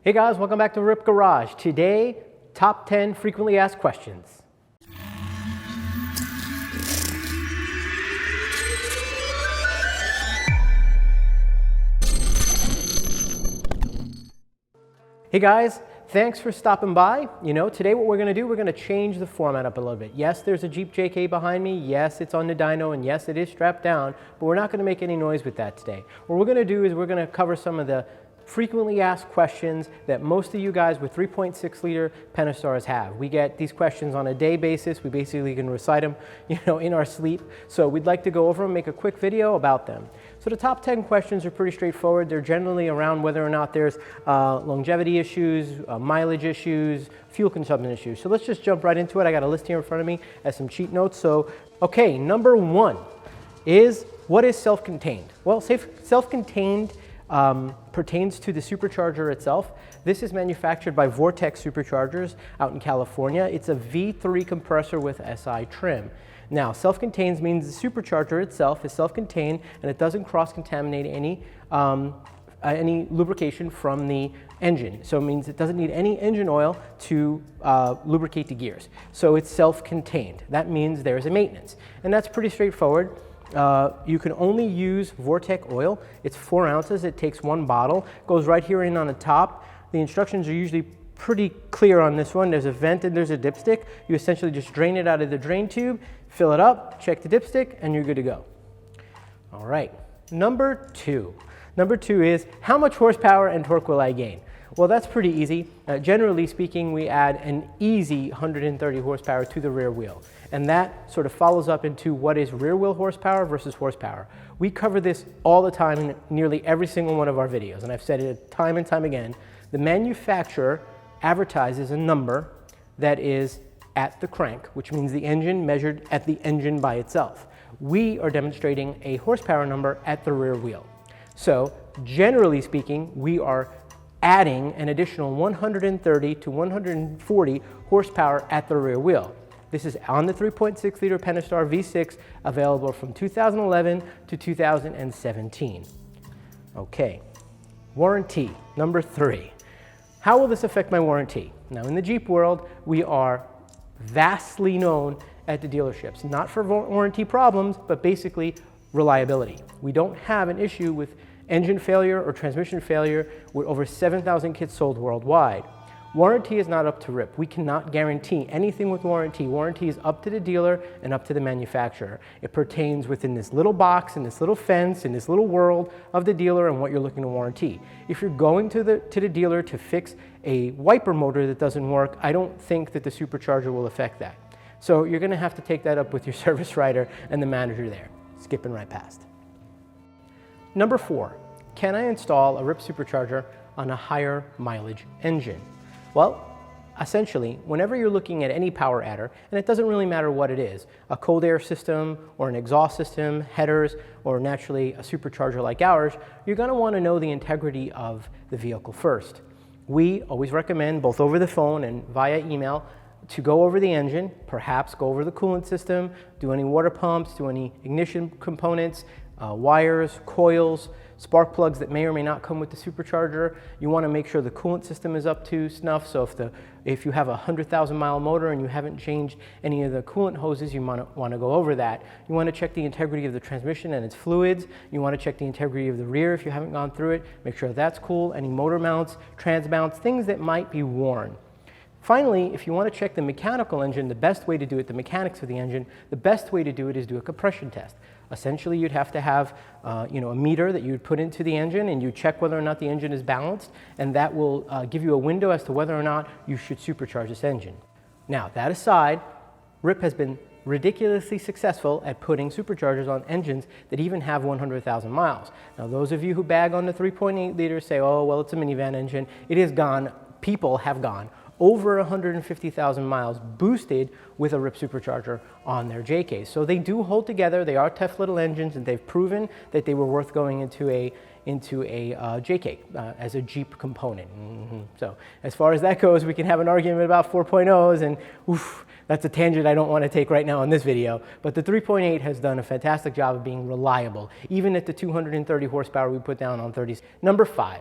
Hey guys, welcome back to RIPP Garage. Today, top 10 frequently asked questions. Hey guys, thanks for stopping by. Today what we're going to do, we're going to change the format up a little bit. Yes, there's a Jeep JK behind me. Yes, it's on the dyno, and yes, it is strapped down, but we're not going to make any noise with that today. What we're going to do is we're going to cover some of the frequently asked questions that most of you guys with 3.6 liter Pentastar's have. We get these questions on a day basis. We basically can recite them, in our sleep. So we'd like to go over and make a quick video about them. So the top 10 questions are pretty straightforward. They're generally around whether or not there's longevity issues, mileage issues, fuel consumption issues. So let's just jump right into it. I got a list here in front of me as some cheat notes. So, okay, number one is, what is self-contained? Well, self-contained pertains to the supercharger itself. This is manufactured by Vortex Superchargers out in California. It's a V3 compressor with SI trim. Now, self-contained means the supercharger itself is self-contained and it doesn't cross-contaminate any lubrication from the engine. So it means it doesn't need any engine oil to lubricate the gears. So it's self-contained. That means there's a maintenance. And that's pretty straightforward. You can only use Vortex oil. It's 4 ounces. It takes 1 bottle. Goes right here in on the top. The instructions are usually pretty clear on this one. There's a vent and there's a dipstick. You essentially just drain it out of the drain tube, fill it up, check the dipstick, and you're good to go. All right. Number two. Number two is, how much horsepower and torque will I gain? Well, that's pretty easy. Generally speaking, we add an easy 130 horsepower to the rear wheel. And that sort of follows up into what is rear wheel horsepower versus horsepower. We cover this all the time in nearly every single one of our videos. And I've said it time and time again. The manufacturer advertises a number that is at the crank, which means the engine measured at the engine by itself. We are demonstrating a horsepower number at the rear wheel. So generally speaking, we are adding an additional 130 to 140 horsepower at the rear wheel. This is on the 3.6 liter Pentastar V6, available from 2011 to 2017. Okay, warranty, number 3. How will this affect my warranty? Now, in the Jeep world, we are vastly known at the dealerships, not for warranty problems, but basically reliability. We don't have an issue with engine failure or transmission failure with over 7,000 kits sold worldwide. Warranty is not up to RIPP. We cannot guarantee anything with warranty. Warranty is up to the dealer and up to the manufacturer. It pertains within this little box, in this little fence, in this little world of the dealer and what you're looking to warranty. If you're going to the dealer to fix a wiper motor that doesn't work, I don't think that the supercharger will affect that. So you're going to have to take that up with your service writer and the manager there. Skipping right past. Number 4, can I install a RIPP Supercharger on a higher mileage engine? Well, essentially, whenever you're looking at any power adder, and it doesn't really matter what it is, a cold air system or an exhaust system, headers, or naturally a supercharger like ours, you're going to want to know the integrity of the vehicle first. We always recommend, both over the phone and via email, to go over the engine, perhaps go over the coolant system, do any water pumps, do any ignition components, wires, coils, spark plugs that may or may not come with the supercharger. You want to make sure the coolant system is up to snuff. So if you have a 100,000 mile motor and you haven't changed any of the coolant hoses, you want to go over that. You want to check the integrity of the transmission and its fluids. You want to check the integrity of the rear if you haven't gone through it. Make sure that's cool. Any motor mounts, trans mounts, things that might be worn. Finally, if you want to check the mechanical engine, the best way to do it, the mechanics of the engine, the best way to do it is do a compression test. Essentially, you'd have to have a meter that you'd put into the engine and you check whether or not the engine is balanced, and that will give you a window as to whether or not you should supercharge this engine. Now, that aside, RIPP has been ridiculously successful at putting superchargers on engines that even have 100,000 miles. Now, those of you who bag on the 3.8 liters say, oh, well, it's a minivan engine. It is gone. People have gone over 150,000 miles boosted with a RIPP Supercharger on their JKs. So they do hold together. They are tough little engines, and they've proven that they were worth going into a JK as a Jeep component. So as far as that goes, we can have an argument about 4.0s, and oof, that's a tangent I don't want to take right now in this video. But the 3.8 has done a fantastic job of being reliable, even at the 230 horsepower we put down on 30s. Number 5.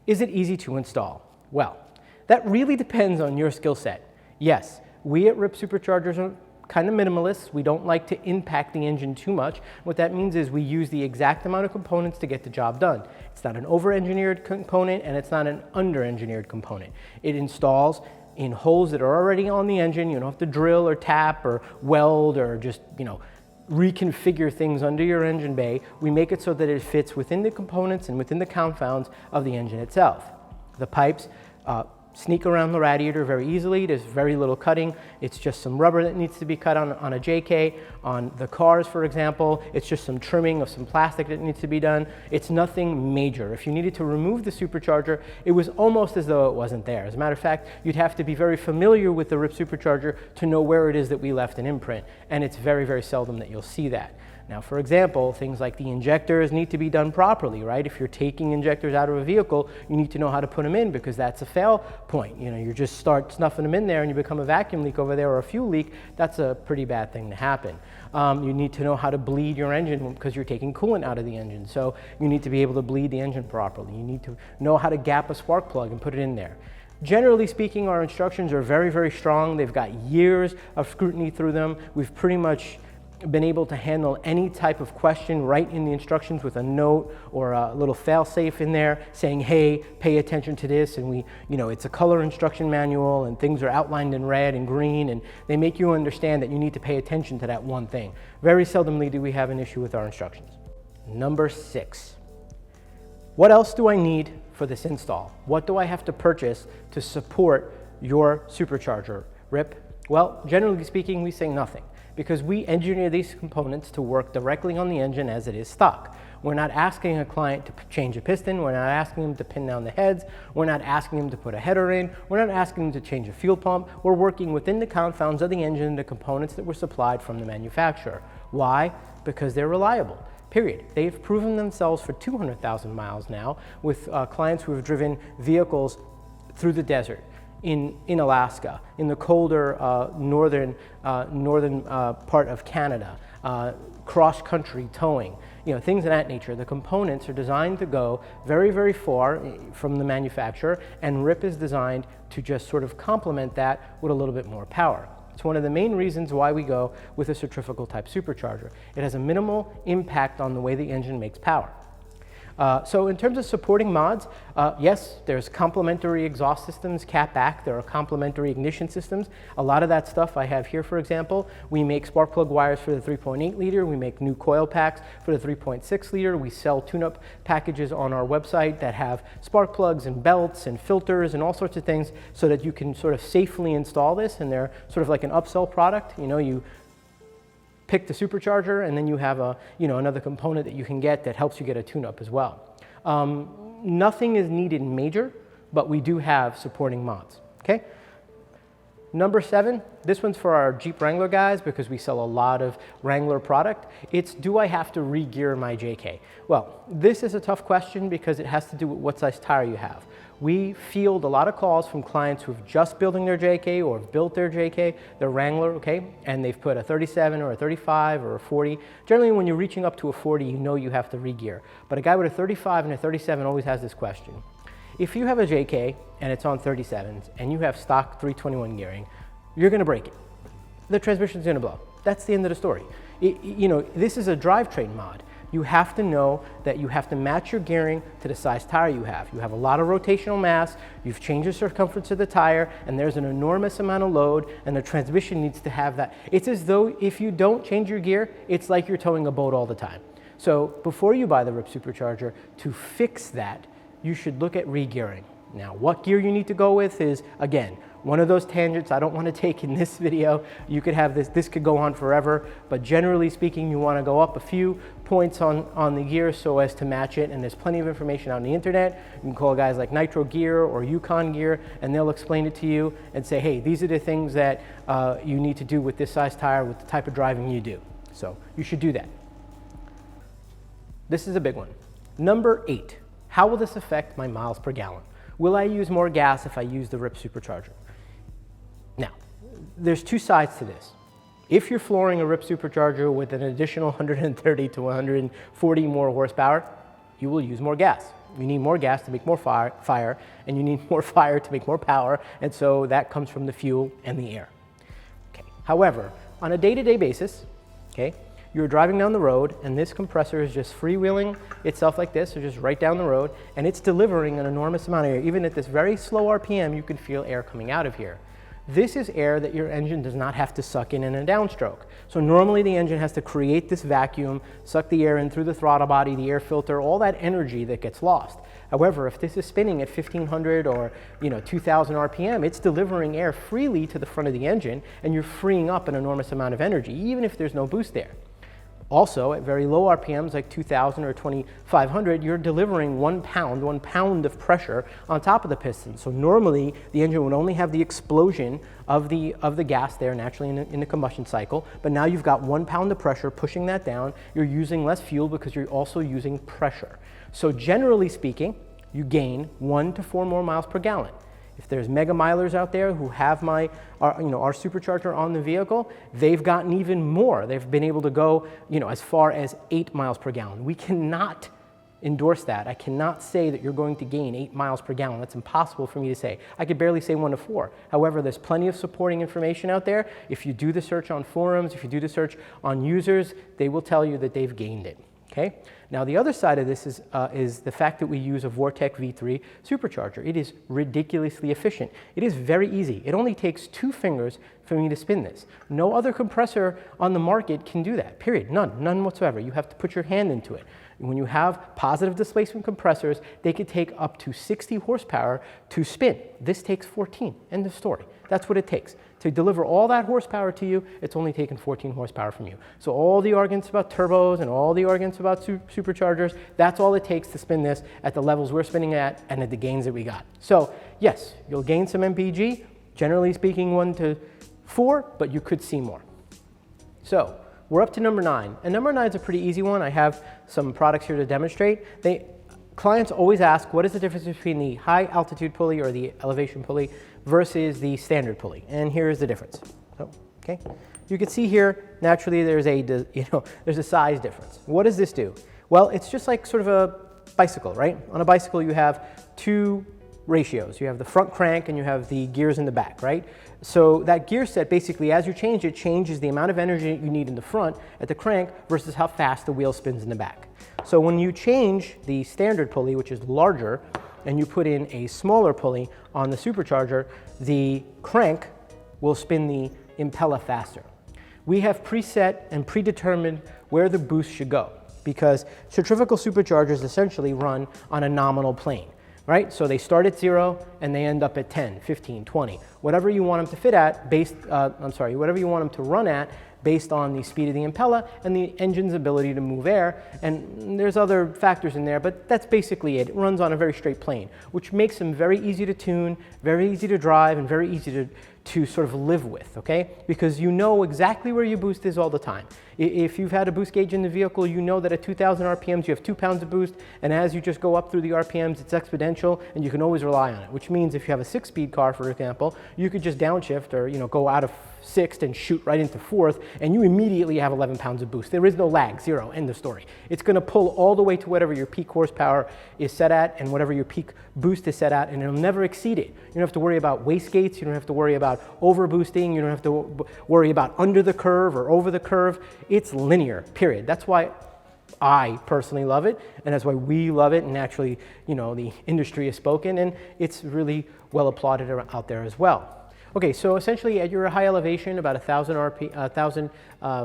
Is it easy to install? Well, that really depends on your skill set. Yes, we at RIPP Superchargers are kind of minimalists. We don't like to impact the engine too much. What that means is we use the exact amount of components to get the job done. It's not an over-engineered component and it's not an under-engineered component. It installs in holes that are already on the engine. You don't have to drill or tap or weld or just, reconfigure things under your engine bay. We make it so that it fits within the components and within the confounds of the engine itself. The pipes sneak around the radiator very easily. There's very little cutting. It's just some rubber that needs to be cut on a JK. On the cars, for example, it's just some trimming of some plastic that needs to be done. It's nothing major. If you needed to remove the supercharger, it was almost as though it wasn't there. As a matter of fact, you'd have to be very familiar with the RIPP Supercharger to know where it is that we left an imprint, and it's very, very seldom that you'll see that. Now, for example, things like the injectors need to be done properly, right? If you're taking injectors out of a vehicle, you need to know how to put them in because that's a fail point. You just start snuffing them in there and you become a vacuum leak over there or a fuel leak. That's a pretty bad thing to happen. You need to know how to bleed your engine because you're taking coolant out of the engine. So you need to be able to bleed the engine properly. You need to know how to gap a spark plug and put it in there. Generally speaking, our instructions are very, very strong. They've got years of scrutiny through them. We've pretty much been able to handle any type of question right in the instructions with a note or a little fail-safe in there saying, hey, pay attention to this. And it's a color instruction manual and things are outlined in red and green and they make you understand that you need to pay attention to that one thing. Very seldomly do we have an issue with our instructions. Number 6. What else do I need for this install? What do I have to purchase to support your supercharger, RIPP? Well, generally speaking, we say nothing, because we engineer these components to work directly on the engine as it is stock. We're not asking a client to change a piston, we're not asking them to pin down the heads, we're not asking them to put a header in, we're not asking them to change a fuel pump. We're working within the confounds of the engine, the components that were supplied from the manufacturer. Why? Because they're reliable. Period. They've proven themselves for 200,000 miles now with clients who have driven vehicles through the desert. In Alaska, in the colder northern part of Canada, cross-country towing, things of that nature. The components are designed to go very, very far from the manufacturer, and RIPP is designed to just sort of complement that with a little bit more power. It's one of the main reasons why we go with a centrifugal type supercharger. It has a minimal impact on the way the engine makes power. So in terms of supporting mods, yes, there's complementary exhaust systems, cat back, there are complementary ignition systems. A lot of that stuff I have here, for example. We make spark plug wires for the 3.8 liter, we make new coil packs for the 3.6 liter, we sell tune-up packages on our website that have spark plugs and belts and filters and all sorts of things so that you can sort of safely install this, and they're sort of like an upsell product. You pick the supercharger and then you have another component that you can get that helps you get a tune-up as well. Nothing is needed major, but we do have supporting mods, okay? Number 7, this one's for our Jeep Wrangler guys because we sell a lot of Wrangler product. It's, do I have to re-gear my JK? Well, this is a tough question because it has to do with what size tire you have. We field a lot of calls from clients who have just building their JK or have built their JK, their Wrangler, okay, and they've put a 37 or a 35 or a 40. Generally, when you're reaching up to a 40, you know you have to re-gear. But a guy with a 35 and a 37 always has this question. If you have a JK and it's on 37s and you have stock 321 gearing, you're going to break it. The transmission's going to blow. That's the end of the story. This is a drivetrain mod. You have to know that you have to match your gearing to the size tire you have. You have a lot of rotational mass, you've changed the circumference of the tire, and there's an enormous amount of load, and the transmission needs to have that. It's as though if you don't change your gear, it's like you're towing a boat all the time. So before you buy the RIPP Supercharger, to fix that, you should look at re-gearing. Now, what gear you need to go with is, again, one of those tangents I don't want to take in this video. You could have this could go on forever, but generally speaking, you want to go up a few points on the gear so as to match it, and there's plenty of information on the internet. You can call guys like Nitro Gear or Yukon Gear, and they'll explain it to you and say, hey, these are the things that you need to do with this size tire with the type of driving you do. So you should do that. This is a big one. Number 8, how will this affect my miles per gallon? Will I use more gas if I use the RIPP Supercharger? Now, there's two sides to this. If you're flooring a RIPP Supercharger with an additional 130 to 140 more horsepower, you will use more gas. You need more gas to make more fire, and you need more fire to make more power, and so that comes from the fuel and the air. Okay. However, on a day-to-day basis, okay, you're driving down the road, and this compressor is just freewheeling itself like this, so just right down the road, and it's delivering an enormous amount of air. Even at this very slow RPM, you can feel air coming out of here. This is air that your engine does not have to suck in a downstroke. So normally the engine has to create this vacuum, suck the air in through the throttle body, the air filter, all that energy that gets lost. However, if this is spinning at 1500 or 2000 RPM, it's delivering air freely to the front of the engine, and you're freeing up an enormous amount of energy, even if there's no boost there. Also, at very low RPMs like 2000 or 2500, you're delivering 1 pound of pressure on top of the piston. So normally the engine would only have the explosion of the gas there naturally in the combustion cycle, but now you've got 1 pound of pressure pushing that down. You're using less fuel because you're also using pressure. So generally speaking, you gain 1 to 4 more miles per gallon. If there's mega milers out there who have our supercharger on the vehicle, they've gotten even more. They've been able to go, as far as 8 miles per gallon. We cannot endorse that. I cannot say that you're going to gain 8 miles per gallon. That's impossible for me to say. I could barely say 1 to 4. However, there's plenty of supporting information out there. If you do the search on forums, if you do the search on users, they will tell you that they've gained it. Okay? Now the other side of this is the fact that we use a Vortec V3 supercharger. It is ridiculously efficient. It is very easy. It only takes 2 fingers for me to spin this. No other compressor on the market can do that, period. None whatsoever. You have to put your hand into it. When you have positive displacement compressors, they could take up to 60 horsepower to spin. This takes 14, end of story. That's what it takes. To deliver all that horsepower to you, it's only taken 14 horsepower from you. So all the arguments about turbos and all the arguments about superchargers, that's all it takes to spin this at the levels we're spinning at and at the gains that we got. So yes, you'll gain some MPG, generally speaking 1 to 4, but you could see more. So we're up to number 9, and number 9 is a pretty easy one. I have some products here to demonstrate. Clients always ask, what is the difference between the high altitude pulley or the elevation pulley versus the standard pulley? And here is the difference. So, okay, you can see here naturally there's a size difference. What does this do? Well, it's just like sort of a bicycle, right? On a bicycle you have 2 ratios. You have the front crank and you have the gears in the back, right? So that gear set basically, as you change it, changes the amount of energy you need in the front at the crank versus how fast the wheel spins in the back. So when you change the standard pulley, which is larger, and you put in a smaller pulley on the supercharger, the crank will spin the impeller faster. We have preset and predetermined where the boost should go because centrifugal superchargers essentially run on a nominal plane. Right? So they start at 0 and they end up at 10, 15, 20. Whatever you want them to fit at whatever you want them to run at based on the speed of the impeller and the engine's ability to move air. And there's other factors in there, but that's basically it. It runs on a very straight plane, which makes them very easy to tune, very easy to drive, and very easy to sort of live with, okay? Because you know exactly where your boost is all the time. If you've had a boost gauge in the vehicle, you know that at 2000 RPMs you have 2 pounds of boost, and as you just go up through the RPMs, it's exponential, and you can always rely on it, which means if you have a 6-speed car, for example, you could just downshift or go out of 6th and shoot right into 4th, and you immediately have 11 pounds of boost. There is no lag, 0, end of story. It's going to pull all the way to whatever your peak horsepower is set at and whatever your peak boost is set at, and it'll never exceed it. You don't have to worry about wastegates, you don't have to worry about over boosting, you don't have to worry about under the curve or over the curve. It's linear, period. That's why I personally love it, and that's why we love it, and actually, the industry has spoken, and it's really well applauded out there as well. Okay, so essentially at your high elevation, about 1,000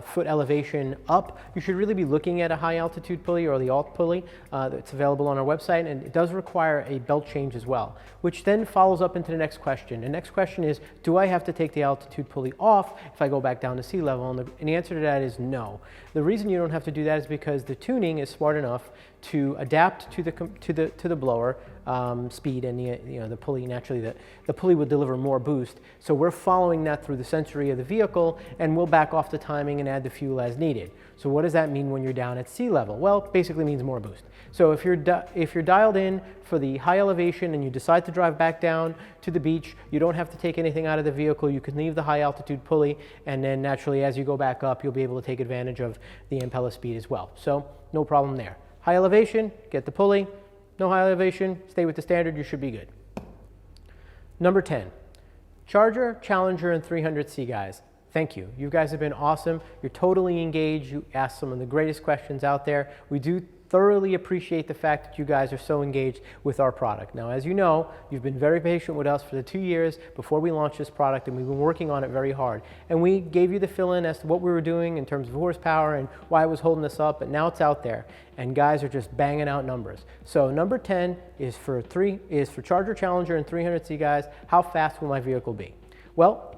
foot elevation up, you should really be looking at a high altitude pulley or the alt pulley that's available on our website, and it does require a belt change as well, which then follows up into the next question. The next question is, do I have to take the altitude pulley off if I go back down to sea level? And the answer to that is no. The reason you don't have to do that is because the tuning is smart enough to adapt to the blower speed, and the pulley naturally the pulley will deliver more boost. So we're following that through the sensory of the vehicle, and we'll back off the timing and add the fuel as needed. So what does that mean when you're down at sea level? Well, it basically means more boost. So if you're dialed in for the high elevation and you decide to drive back down to the beach, you don't have to take anything out of the vehicle. You can leave the high altitude pulley, and then naturally as you go back up, you'll be able to take advantage of the impeller speed as well. So no problem there. High elevation, get the pulley. no high elevation, stay with the standard, you should be good. Number 10, Charger, Challenger, and 300C guys. Thank you. You guys have been awesome. You're totally engaged. You asked some of the greatest questions out there. We do thoroughly appreciate the fact that you guys are so engaged with our product. Now, as you know, you've been very patient with us for the 2 years before we launched this product, and we've been working on it very hard. And we gave you the fill-in as to what we were doing in terms of horsepower and why it was holding us up, but now it's out there, and guys are just banging out numbers. So number 10 is for Charger, Challenger, and 300C guys. How fast will my vehicle be? Well,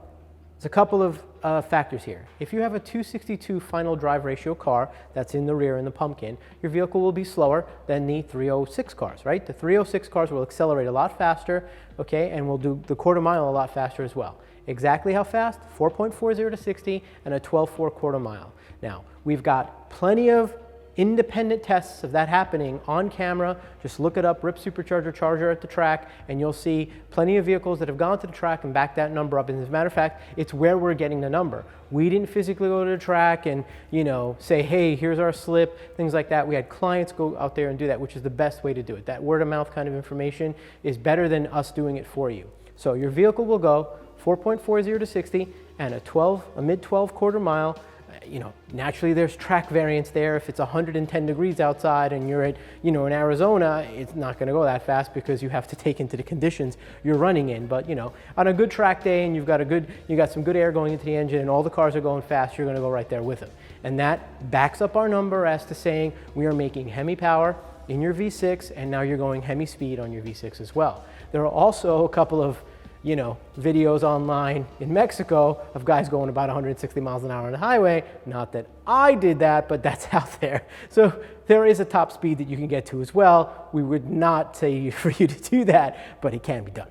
there's a couple of factors here. If you have a 262 final drive ratio car that's in the rear in the pumpkin, your vehicle will be slower than the 306 cars, right? The 306 cars will accelerate a lot faster, okay, and will do the quarter mile a lot faster as well. Exactly how fast? 4.40 to 60 and a 12.4 quarter mile. Now, we've got plenty of independent tests of that happening on camera. Just look it up, RIPP Supercharger charger at the track, and you'll see plenty of vehicles that have gone to the track and backed that number up. And as a matter of fact, it's where we're getting the number. We didn't physically go to the track and, you know, say, hey, here's our slip, things like that. We had clients go out there and do that, which is the best way to do it. That word of mouth kind of information is better than us doing it for you. So your vehicle will go 4.40 to 60 and a mid 12 quarter mile. You know, naturally there's track variance there. If it's 110 degrees outside and you're at, you know, in Arizona, it's not going to go that fast because you have to take into the conditions you're running in. But, you know, on a good track day and you got some good air going into the engine and all the cars are going fast, you're going to go right there with them. And that backs up our number as to saying we are making Hemi power in your V6, and now you're going Hemi speed on your V6 as well. There are also a couple of, you know, videos online in Mexico of guys going about 160 miles an hour on the highway. Not that I did that, but that's out there. So there is a top speed that you can get to as well. We would not say for you to do that, but it can be done.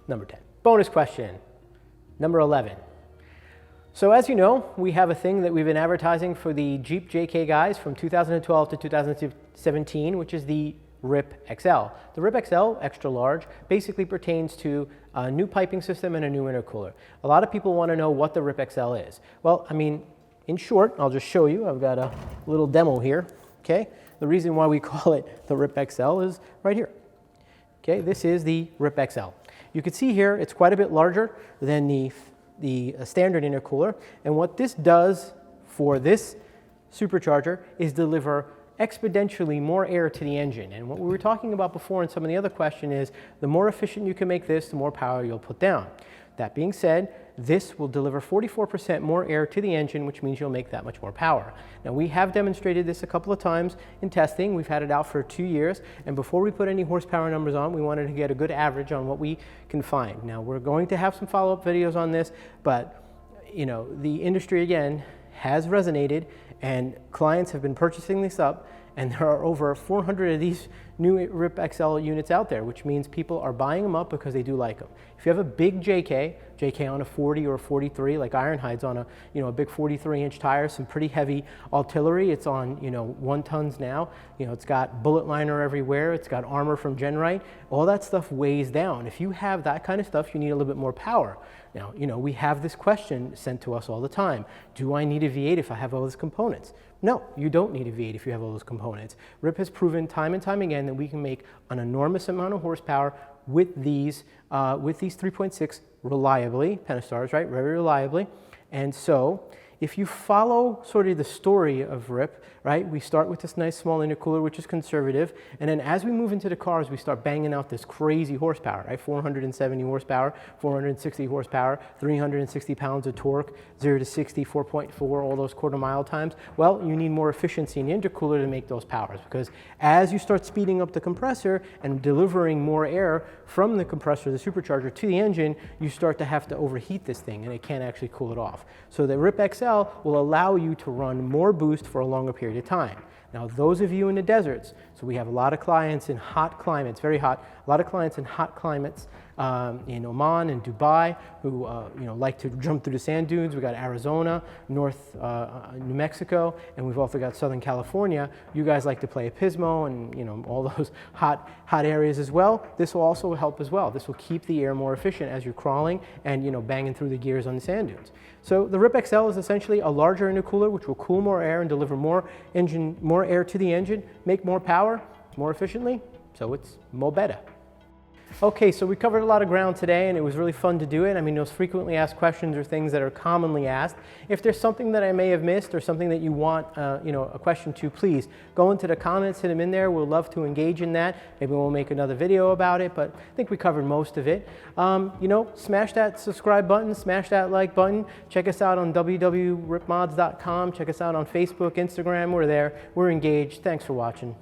Number 10. Bonus question. Number 11. So as you know, we have a thing that we've been advertising for the Jeep JK guys from 2012 to 2017, which is the RIPP XL. The RIPP XL, extra large, basically pertains to a new piping system and a new intercooler. A lot of people want to know what the RIPP XL is. Well, I mean, in short, I'll just show you. I've got a little demo here, okay? The reason why we call it the RIPP XL is right here. Okay, this is the RIPP XL. You can see here, it's quite a bit larger than the standard intercooler. And what this does for this supercharger is deliver exponentially more air to the engine. And what we were talking about before in some of the other question is the more efficient you can make this, the more power you'll put down. That being said, this will deliver 44% more air to the engine, which means you'll make that much more power. Now, we have demonstrated this a couple of times in testing. We've had it out for 2 years, and before we put any horsepower numbers on, we wanted to get a good average on what we can find. Now, we're going to have some follow-up videos on this, but you know, the industry again has resonated, and clients have been purchasing this up, and there are over 400 of these new RIPP XL units out there, which means people are buying them up because they do like them. If you have a big JK on a 40 or a 43, like Ironhide's on a, you know, a big 43-inch tire, some pretty heavy artillery. It's on, you know, 1 tons now. You know, it's got bullet liner everywhere. It's got armor from Genrite. All that stuff weighs down. If you have that kind of stuff, you need a little bit more power. Now, you know, we have this question sent to us all the time. Do I need a V8 if I have all those components? No, you don't need a V8 if you have all those components. RIPP has proven time and time again that we can make an enormous amount of horsepower with these 3.6 reliably, Pentastars, right, very reliably. And so if you follow sort of the story of RIPP, right, we start with this nice small intercooler, which is conservative, and then as we move into the cars, we start banging out this crazy horsepower, right, 470 horsepower, 460 horsepower, 360 pounds of torque, 0 to 60, 4.4, all those quarter mile times. Well, you need more efficiency in the intercooler to make those powers, because as you start speeding up the compressor and delivering more air from the compressor, the supercharger, to the engine, you start to have to overheat this thing, and it can't actually cool it off. So the RIPP XL will allow you to run more boost for a longer period of time. Now, those of you in the deserts, so we have a lot of clients in hot climates, very hot, a lot of clients in hot climates in Oman and Dubai who you know, like to jump through the sand dunes. We've got Arizona, New Mexico, and we've also got Southern California. You guys like to play at Pismo and, you know, all those hot areas as well. This will also help as well. This will keep the air more efficient as you're crawling and, you know, banging through the gears on the sand dunes. So the RIPP XL is essentially a larger intercooler which will cool more air and deliver more air to the engine, make more power more efficiently. so it's mo better. Okay, so we covered a lot of ground today and it was really fun to do it. I mean, those frequently asked questions are things that are commonly asked. If there's something that I may have missed or something that you want a question to, please go into the comments, hit them in there. We'll love to engage in that. Maybe we'll make another video about it, but I think we covered most of it. Smash that subscribe button, smash that like button. Check us out on www.ripmods.com. Check us out on Facebook, Instagram. We're there. We're engaged. Thanks for watching.